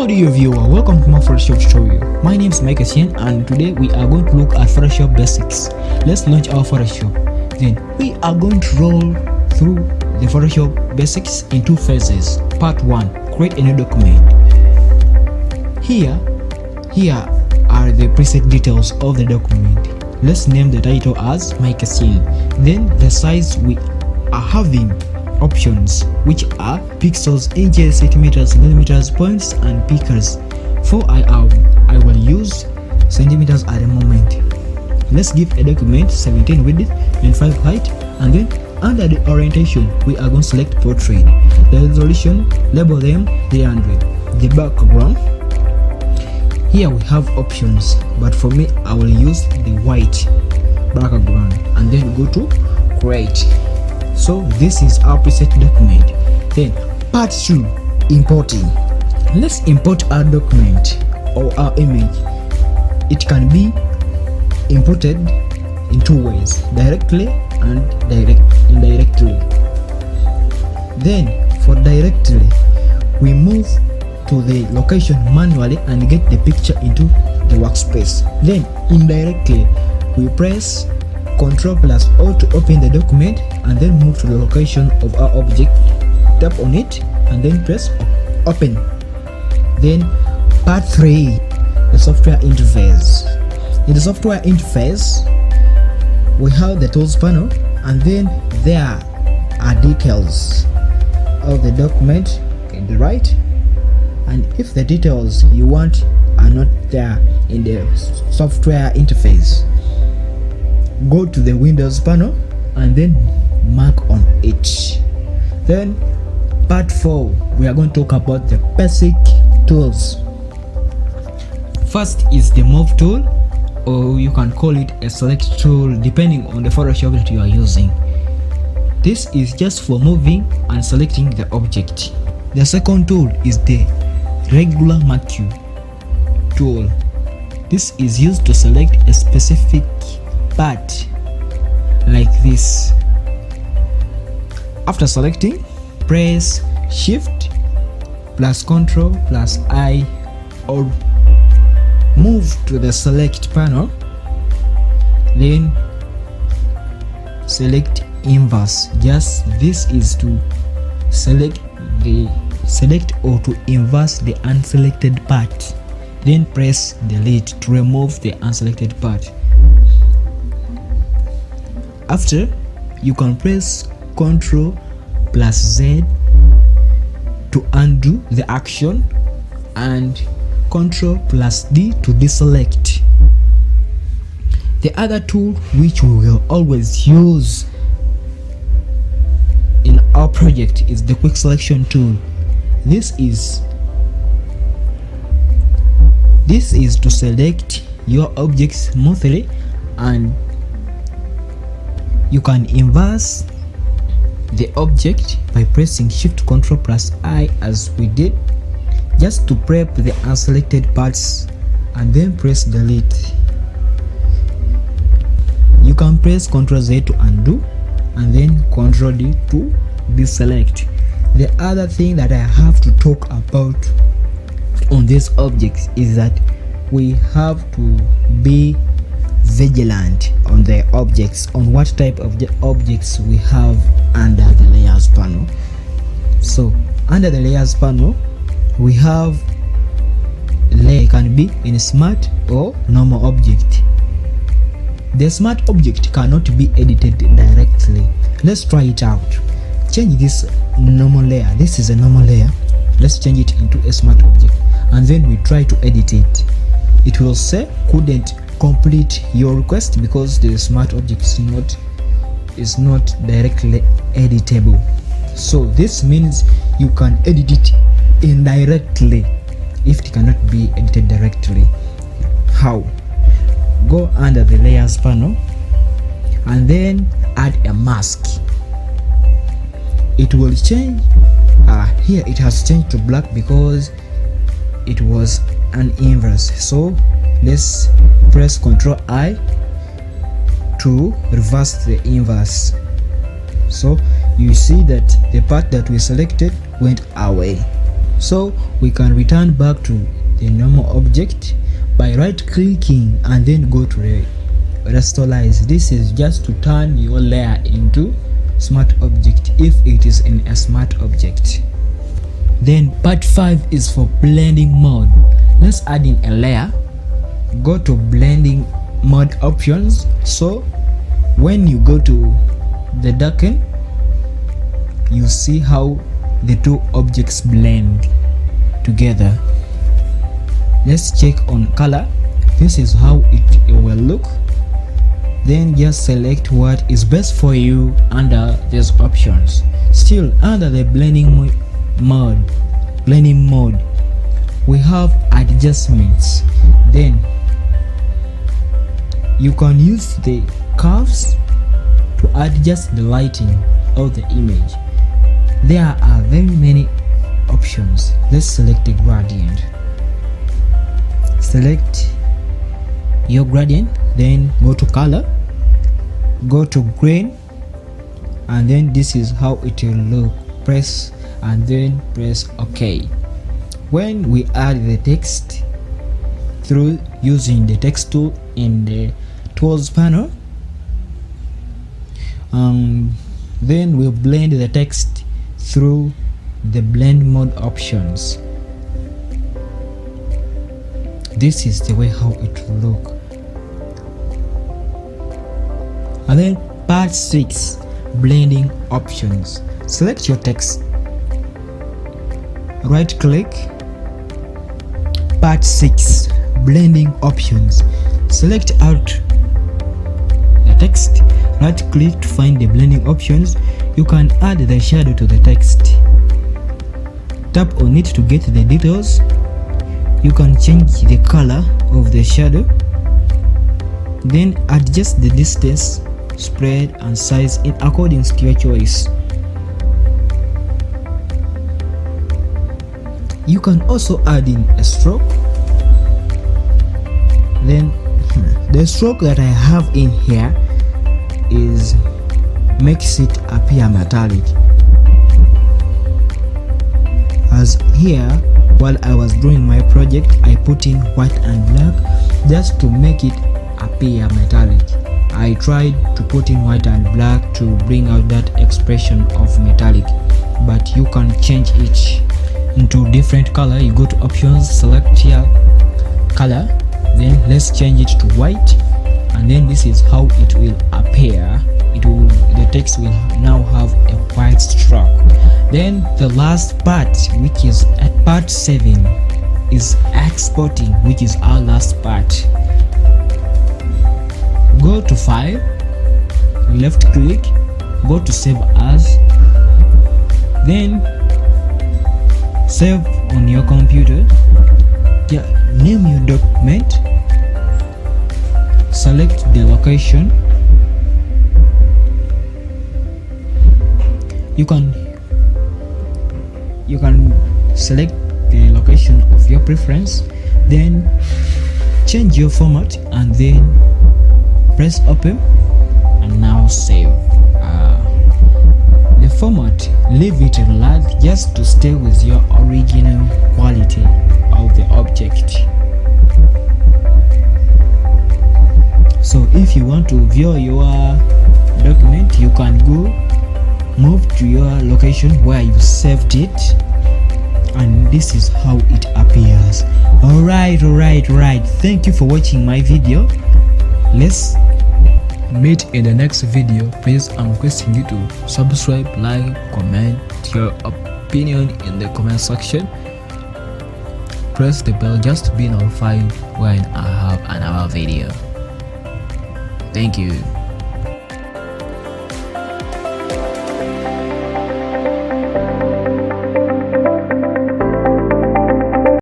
dear viewer, welcome to my Photoshop tutorial. My name is Micheal and today we are going to look at Photoshop basics. Let's launch our Photoshop. Then we are going to roll through the Photoshop basics in two phases. Part 1, create a new document. Here are the preset details of the document. Let's name the title as Micheal. Then the size, we are having options which are pixels, inches, centimeters, millimeters, points and pickers. I will use centimeters at the moment. Let's give a document 17 width and 5 height, and then under the orientation we are going to select portrait. The resolution, label them 300. The background, here we have options, but for me I will use the white background and then go to create. So this is our preset document. Then part 2, importing. Let's import our document or our image. It can be imported in two ways, directly and indirectly. Then for directly, we move to the location manually and get the picture into the workspace. Then indirectly, we press Ctrl+O to open the document and then move to the location of our object, tap on it and then press open. Then part 3, the software interface. In the software interface we have the tools panel, and then there are details of the document in the right, and if the details you want are not there in the software interface, go to the Windows panel and then mark on it. Then part 4, we are going to talk about the basic tools. First is the move tool, or you can call it a select tool depending on the Photoshop that you are using. This is just for moving and selecting the object. The second tool is the regular marquee tool. This is used to select a specific part like this. After selecting, press Shift plus Ctrl plus I, or move to the select panel, then select inverse. Just this is to select or to inverse the unselected part. Then press delete to remove the unselected part. After, you can press Ctrl+Z to undo the action and Ctrl+D to deselect. The other tool which we will always use in our project is the quick selection tool. This is to select your objects smoothly, and you can inverse the object by pressing Shift Ctrl+I as we did, just to prep the unselected parts, and then press delete. You can press Ctrl+Z to undo and then Ctrl+D to deselect. The other thing that I have to talk about on this object is that we have to be vigilant on the objects, on what type of the objects we have under the layers panel. So under the layers panel we have layer, can be in a smart or normal object. The smart object cannot be edited directly. Let's try it out. Change this normal layer. This is a normal layer. Let's change it into a smart object, and then we try to edit it. It will say couldn't complete your request because the smart object is not directly editable. So this means you can edit it indirectly if it cannot be edited directly. How? Go under the layers panel and then add a mask. It will change. Here it has changed to black because it was an inverse. So let's press Ctrl+I to reverse the inverse. So you see that the part that we selected went away. So we can return back to the normal object by right clicking and then go to the rasterize. This is just to turn your layer into smart object if it is in a smart object. Then part 5 is for blending mode. Let's add in a layer. Go to blending mode options. So when you go to the darken, you see how the two objects blend together. Let's check on color. This is how it will look. Then just select what is best for you under these options. Still under the blending mode, we have adjustments. Then you can use the curves to adjust the lighting of the image. There are very many options. Let's select the gradient. Select your gradient, then go to color, go to green, and then this is how it will look. Press and then press OK. When we add the text through using the text tool in the tools panel, then we'll blend the text through the blend mode options. This is the way how it will look. And then part 6, blending options. Select your text, right click, part 6, blending options. Select out the text, right click to find the blending options. You can add the shadow to the text. Tap on it to get the details. You can change the color of the shadow, then adjust the distance, spread and size in accordance to your choice. You can also add in a stroke. Then the stroke that I have in here is makes it appear metallic, as here while I was drawing my project I put in white and black just to make it appear metallic. I tried to put in white and black to bring out that expression of metallic, but you can change it into different color. You go to options, select here color, then let's change it to white, and then this is how it will appear. The text will now have a white stroke. Then the last part, which is at part 7, is exporting, which is our last part. Go to file, left click, go to save as, then save on your computer. Name your document, select the location. You can select the location of your preference, then change your format and then press open and now save. The format, leave it large just to stay with your original quality of the object. So if you want to view your document, you can go move to your location where you saved it, and this is how it appears. Alright, thank you for watching my video. Let's meet in the next video. Please, I'm requesting you to subscribe, like, comment your opinion in the comment section. Press the bell just to be notified when I have another video. Thank you.